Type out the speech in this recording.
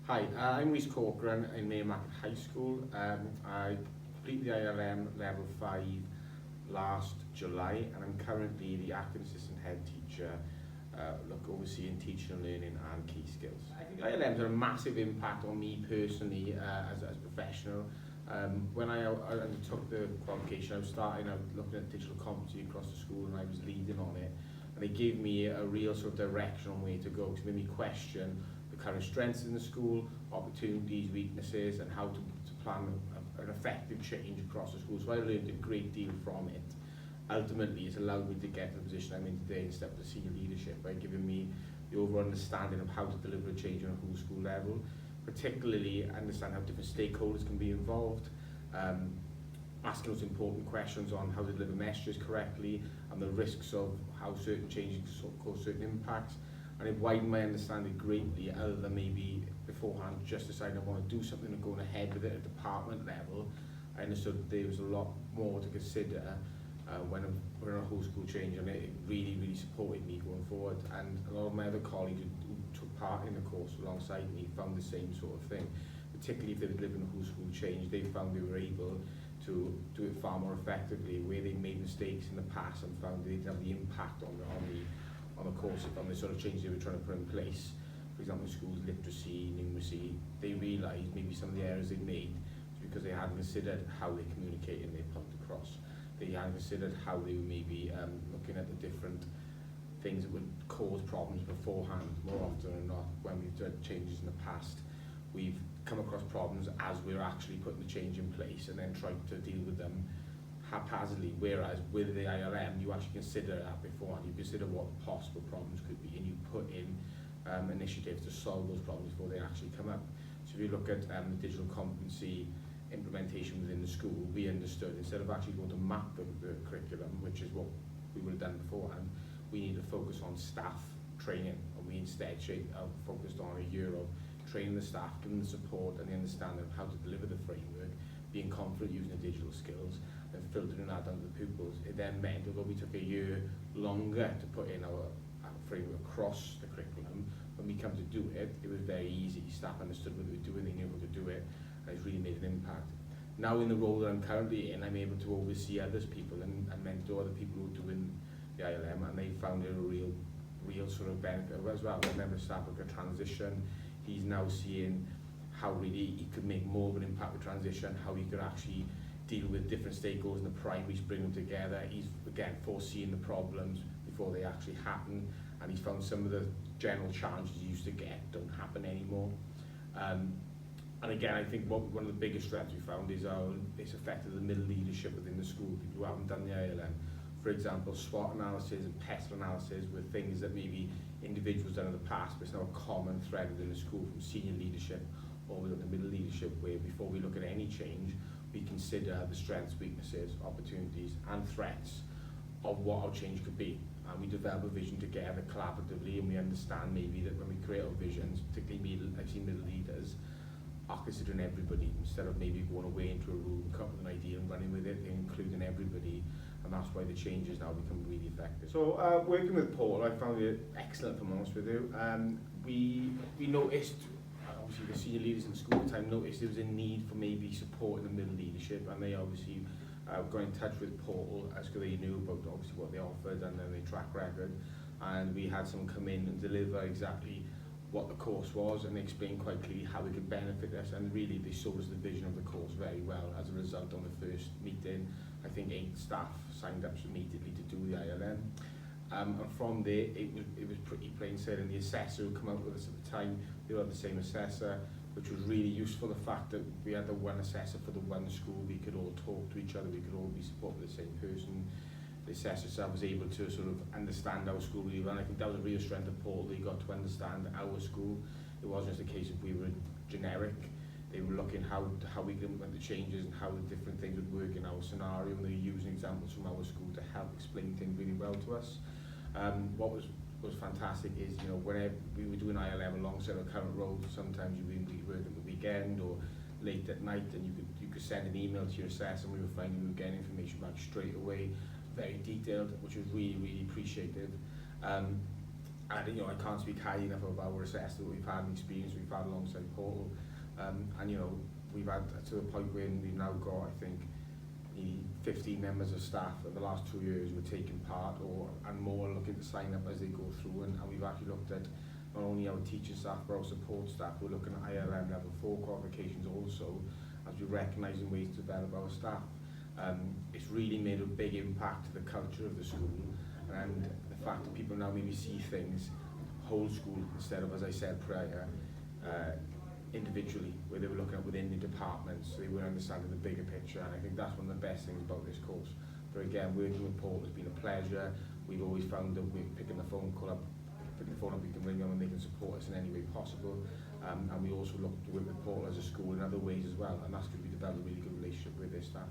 Hi, I'm Rhys Corcoran in Maymarket High School. I completed the ILM Level 5 last July, and I'm currently the acting assistant head teacher, overseeing teaching and learning and key skills. I think ILM's had a massive impact on me personally as a professional. When I undertook the qualification, I was starting out looking at digital competency across the school, and I was leading on it. And it gave me a real sort of direction on where to go, to make me question the current strengths in the school, opportunities, weaknesses, and how to plan an effective change across the school. So I learned a great deal from it. Ultimately, it's allowed me to get to the position I'm in today and step to senior leadership by giving me the overall understanding of how to deliver a change on a whole school level, particularly understand how different stakeholders can be involved, asking those important questions on how to deliver messages correctly and the risks of how certain changes cause certain impacts. And it widened my understanding greatly, other than maybe beforehand just deciding I want to do something and going ahead with it at department level. I understood there was a lot more to consider when we're in a whole school change, and it really supported me going forward. And a lot of my other colleagues who took part in the course alongside me found the same sort of thing, particularly if they were living a whole school change. They found they were able to do it far more effectively, where they made mistakes in the past and found they didn't have the impact on the course, on the sort of change they were trying to put in place. For example, schools literacy, numeracy, they realised maybe some of the errors they made was because they hadn't considered how they communicated and they point across. They hadn't considered how they were maybe looking at the different things that would cause problems beforehand. More often than not, when we've done changes in the past, we've come across problems as we're actually putting the change in place and then tried to deal with them haphazardly, whereas with the ILM you actually consider that beforehand. You consider what possible problems could be, and you put in initiatives to solve those problems before they actually come up. So if you look at the digital competency implementation within the school, we understood instead of actually going to map the curriculum, which is what we would have done beforehand, we need to focus on staff training, and we instead focused on a year of training the staff, giving them the support and the understanding of how to deliver the framework, being confident using the digital skills, and filtering that down to the pupils. It then meant, although we took a year longer to put in our framework across the curriculum, when we come to do it, it was very easy. Staff understood what they were doing, they knew how to do it, and it's really made an impact. Now in the role that I'm currently in, I'm able to oversee others people and mentor other people who are doing the ILM, and they found it a real sort of benefit as well. I remember staff like a transition, he's now seeing how really he could make more of an impact with transition, how he could actually deal with different stakeholders in the primaries, bring them together. He's again foreseeing the problems before they actually happen, and he's found some of the general challenges he used to get don't happen anymore. And again, I think one of the biggest strengths we found is it's affected the middle leadership within the school, people who haven't done the ILM. For example, SWOT analysis and pest analysis were things that maybe individuals done in the past, but it's now a common thread within the school from senior leadership all the way up to middle leadership, where before we look at any change, we consider the strengths, weaknesses, opportunities and threats of what our change could be. And we develop a vision together collaboratively, and we understand maybe that when we create our visions, particularly I've seen middle leaders, are considering everybody instead of maybe going away into a room, coming up with an idea and running with it, including everybody. And that's why the changes now become really effective. So working with Paul, I found it excellent, if I'm honest with you. We noticed, obviously the senior leaders in the school at the time noticed there was a need for maybe support in the middle leadership, and they obviously got in touch with Paul as they knew about obviously what they offered and then their track record. And we had someone come in and deliver exactly what the course was and explain quite clearly how it could benefit us, and really they showed us the vision of the course very well. As a result, on the first meeting, I think 8 staff signed up immediately to do the ILM. And from there, it was pretty plain sailing. The assessor who came out with us at the time, they were the same assessor, which was really useful. The fact that we had the one assessor for the one school, we could all talk to each other, we could all be supported by the same person. The assessor itself was able to sort of understand our school really well, and I think that was a real strength of Paul. They got to understand our school. It wasn't just a case of we were generic. They were looking how we could implement the changes and how the different things would work in our scenario, and they were using examples from our school to help explain things really well to us. What was fantastic is, you know, whenever we were doing ILM alongside our current roles, sometimes you would be working the weekend or late at night, and you could send an email to your assessor, and we were finding we were getting information back straight away, very detailed, which was really appreciated. And I can't speak high enough about our assessors that we've had and experience we've had alongside Portal. And we've had to the point where we've now got, I think, 15 members of staff in the last 2 years who are taking part and more looking to sign up as they go through, and we've actually looked at not only our teaching staff but our support staff. We're looking at ILM level 4 qualifications also, as we're recognising ways to develop our staff. It's really made a big impact to the culture of the school, and the fact that people now maybe see things whole school instead of, as I said prior, individually, where they were looking at within the departments, so they were understanding the bigger picture. And I think that's one of the best things about this course. But again, working with Paul has been a pleasure. We've always found that we're picking the phone up, we can ring them and they can support us in any way possible. And we also look to work with Paul as a school in other ways as well, and that's going to be developed a really good relationship with their staff.